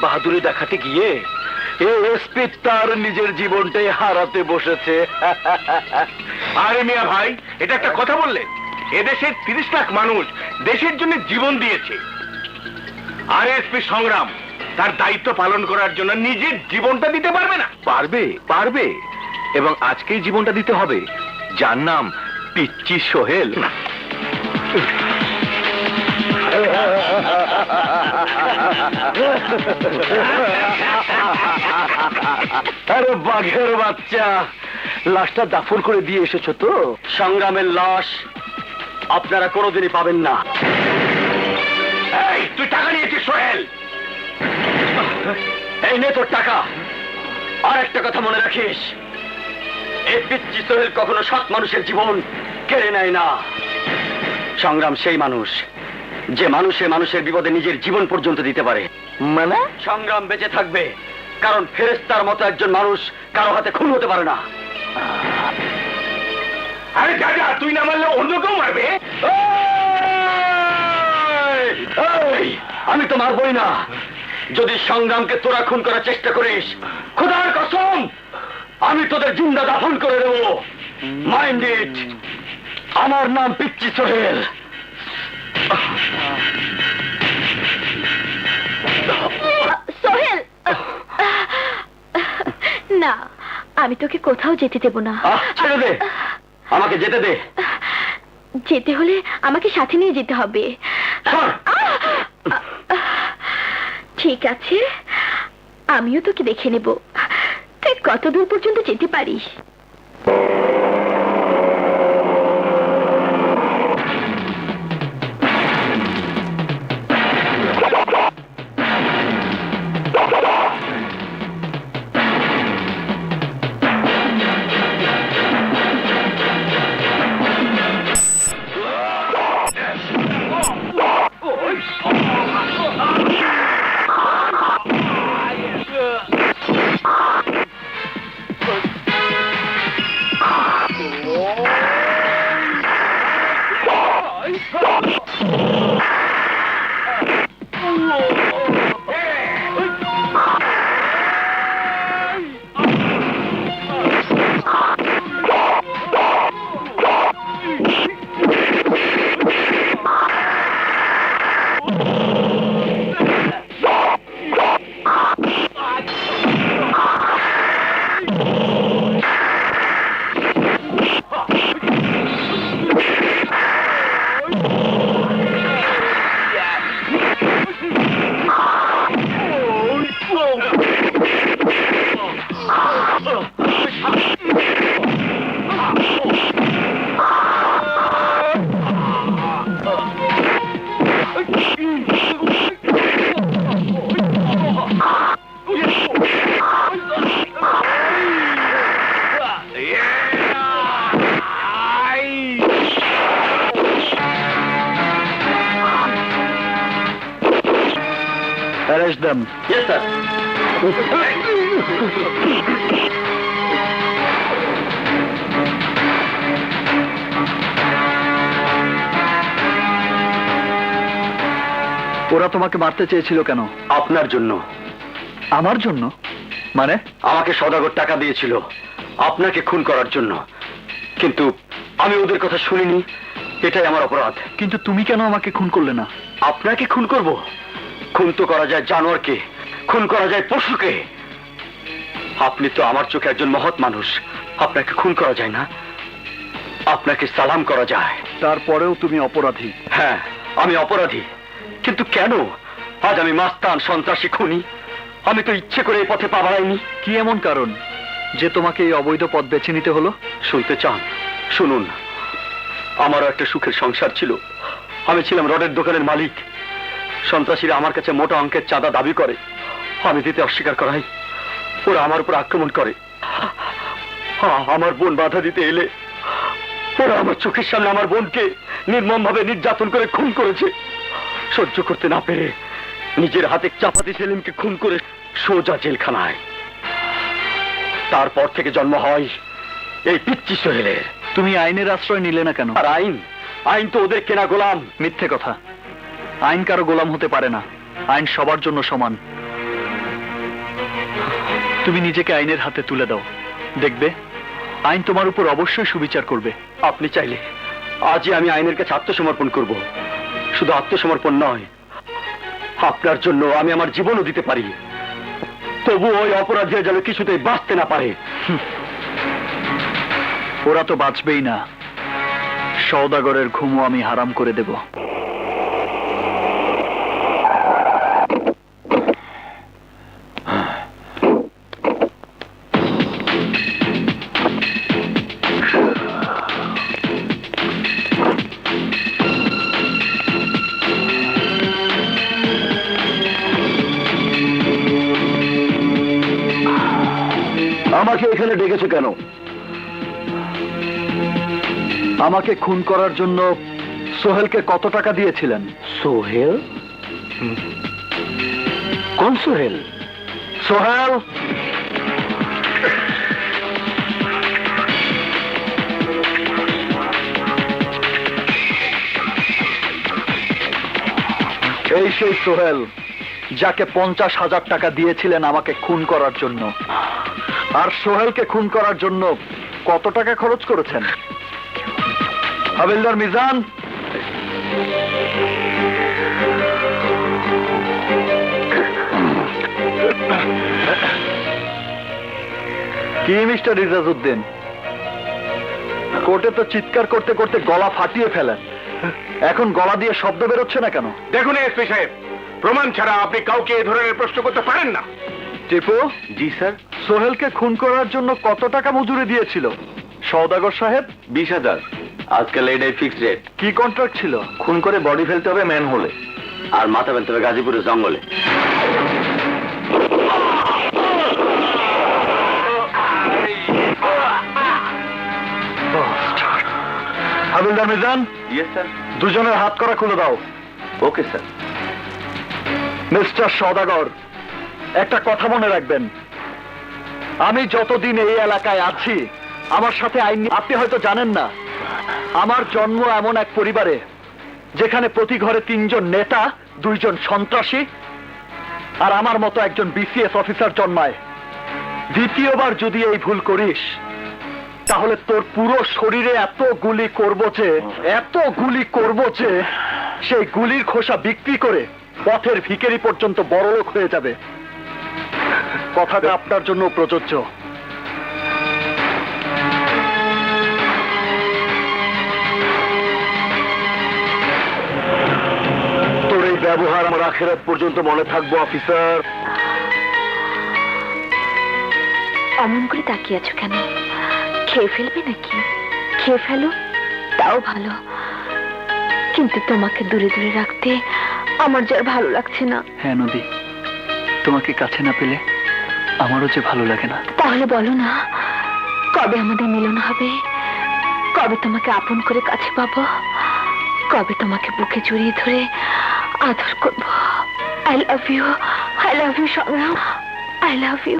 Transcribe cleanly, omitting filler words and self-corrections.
বাহাদুরি দেখাতে গিয়ে এসপি তার নিজের জীবনটাই হারাতে বসেছে। আরে মিয়া ভাই, এটা একটা কথা বললে? এদেশের 30 লাখ মানুষ দেশের জন্য জীবন দিয়েছে, আর এসপি সংগ্রাম তার দায়িত্ব পালন করার জন্য নিজের জীবনটা দিতে পারবে না? পারবে, পারবে, এবং আজকেই জীবনটা দিতে হবে। যার নাম পিচ্চি সোহেল। আরে বাঘের বাচ্চা, লাশটা দাফন করে দিয়ে এসেছো তো? সংগ্রামের লাশ আপনারা কোনোদিনই পাবেন না। এই, তুই টাকা নিয়েছিস সোহেল? এই নে তোর টাকা। আর একটা কথা মনে রাখিস, এই পিচ্চি সোহেল কখনো সৎ মানুষের জীবন কেড়ে নেয় না। সংগ্রাম সেই মানুষ যে মানুষের বিপদে নিজের জীবন পর্যন্ত দিতে পারে। মানে? সংগ্রাম বেঁচে থাকবে কারণ ফেরেশতার মতো একজন মানুষ কারো হাতে খুন হতে পারে না। আরে দাদা, তুই না মারলে অন্য কেউ মারবে। এই, আমি তো মারবই না। যদি সংগ্রামকে তোরা খুন করার চেষ্টা করিস, খোদার কসম আমি তোদের জিন্দা দাফন করে দেব। Mind it. আমার নাম পিচ্চি সোহেল। সোহেল, না, আমি তোকে কোথাও যেতে দেব না। ছেড়ে দে, আমাকে যেতে দে। যেতে হলে আমাকে সাথে নিয়ে যেতে হবে। সর। ঠিক আছে, আমিও তোকে দেখে নেব তুই কত দূর পর্যন্ত যেতে পারিস। Arrest them. Yes, sir. ওরা তোমাকে মারতে চেয়েছিল কেন? আপনার জন্য। আমার জন্য? মানে? আমাকে সওদাগর টাকা দিয়েছিল আপনাকে খুন করার জন্য, কিন্তু আমি ওদের কথা শুনিনি, এটাই আমার অপরাধ। কিন্তু তুমি কেন আমাকে খুন করলে না? আপনাকে খুন করব? খুন তো করা যায় জানোয়ারকে, খুন করা যায় পশুকে। আপনি তো আমার চোখে একজন মহৎ মানুষ, আপনাকে খুন করা যায় না, আপনাকে সালাম করা যায়। তারপরেও তুমি অপরাধী। হ্যাঁ, আমি অপরাধী, কিন্তু কেন? আজ আমি মাস্তান, সন্ত্রাসী, খুনি। আমি তো ইচ্ছে করে এই পথে পা বাড়াইনি। কি এমন কারণ যে তোমাকে এই অবৈধ পথ বেছে নিতে হলো? শুনতে চান? শুনুন, আমারও একটা সুখের সংসার ছিল। আমি ছিলাম রডের দোকানের মালিক। সন্ত্রাসীরা আমার কাছে মোটা অঙ্কের চাঁদা দাবি করে, আমি দিতে অস্বীকার করাই। ওরা আমার উপর আক্রমণ করে। আমার বোন বাধা দিতে এলে ওরা আমার চোখের সামনে আমার বোনকে নির্মমভাবে নির্যাতন করে খুন করেছে। সহ্য করতে না পেরে নিজের হাতে চাপাতি সেলিমকে খুন করে সোজা জেলখানায়। তারপর থেকে জন্ম হয় এই পিচ্চি সোহেলের। তুমি আইনের আশ্রয় নিলে না কেন? আর আইন তো ওদের কেনা গোলাম। মিথ্যে কথা। আইন কারো গোলাম হতে পারে না। আইন সবার জন্য সমান। তুমি নিজেকে আইনের হাতে তুলে দাও, দেখবে আইন তোমার উপর অবশ্যই সুবিচার করবে। আপনি চাইলে আজই আমি আইনের কাছে আত্মসমর্পণ করব। শুধু আত্মসমর্পণ নয়, আপনার জন্য আমি আমার জীবনও দিতে পারি। তবু ওই অপরাধীরা যেন কিছুতেই বাঁচতে না পারে। ওরা তো বাঁচবেই না, সওদাগরের ঘুমও আমি হারাম করে দেব। আমাকে এখানে ডেকেছো কেন? আমাকে খুন করার জন্য সোহেলকে কত টাকা দিয়েছিলেন? সোহেল? কোন সোহেল? সোহেল! এই সেই সোহেল যাকে 50,000 টাকা দিয়েছিলেন আমাকে খুন করার জন্য। আর সোহেলকে খুন করার জন্য কত টাকা খরচ করেছেন? হাবিলদার মিজান, কি মিস্টার রিজাজউদ্দিন, কোর্টে তো চিৎকার করতে করতে গলা ফাটিয়ে ফেলেন, এখন গলা দিয়ে শব্দ বেরোচ্ছে না কেন? দেখুন এসপি সাহেব, প্রমাণ ছাড়া আপনি কাউকে এ ধরনের প্রশ্ন করতে পারেন না। টিপু, জি স্যার। সোহেলকে খুন করার জন্য কত টাকা মজুরি দিয়েছিল সওদাগর সাহেব? 20,000। আজকাল এটাই ফিক্সড রেট। কি কন্ট্রাক্ট ছিল? খুন করে বডি ফেলতে হবে ম্যান হলে, আর মাথা ফেলতে হবে গাজীপুরের জঙ্গলে। হাবিলদার মিজান, ইয়েস স্যার। দুজনের হাত করা খুলে দাও। Okay sir. মিস্টার সওদাগর, একটা কথা মনে রাখবেন, আমি যতদিন এই এলাকায় আছি আমার সাথে আইন আপনি হয়তো জানেন না, আমার জন্ম এমন এক পরিবারে যেখানে প্রতি ঘরে 3 জন নেতা, 2 জন সন্ত্রাসী আর আমার মতো একজন বিসিএস অফিসার জন্মায়। দ্বিতীয়বার যদি এই ভুল করিস তাহলে তোর পুরো শরীরে এত গুলি করব যে সেই গুলির খোসা বিক্রি করে পথের ভিখারি পর্যন্ত বড়লোক হয়ে যাবে। কথাটা আপনার জন্য প্রযোজ্য। তোর এই ব্যবহার আমার আখেরাত পর্যন্ত মনে থাকবো অফিসার। অমন করে তাকিয়ে আছো কেন? খেয়ে ফেলবে নাকি? খেয়ে ফেলো, তাও ভালো, কিন্তু তোমাকে দূরে দূরে রাখতে আমার যার ভালো লাগছে না। হ্যাঁ নদী, তোমাকে কাছে না পেলে আমারও যে ভালো লাগে না। তাহলে বলো না, কবে আমাদের মিলন হবে? কবে তোমাকে আপন করে কাছে পাবো? কবে তোমাকে বুকে জড়িয়ে ধরে আদর করবো? আই লাভ ইউ সংগ্রাম, আই লাভ ইউ।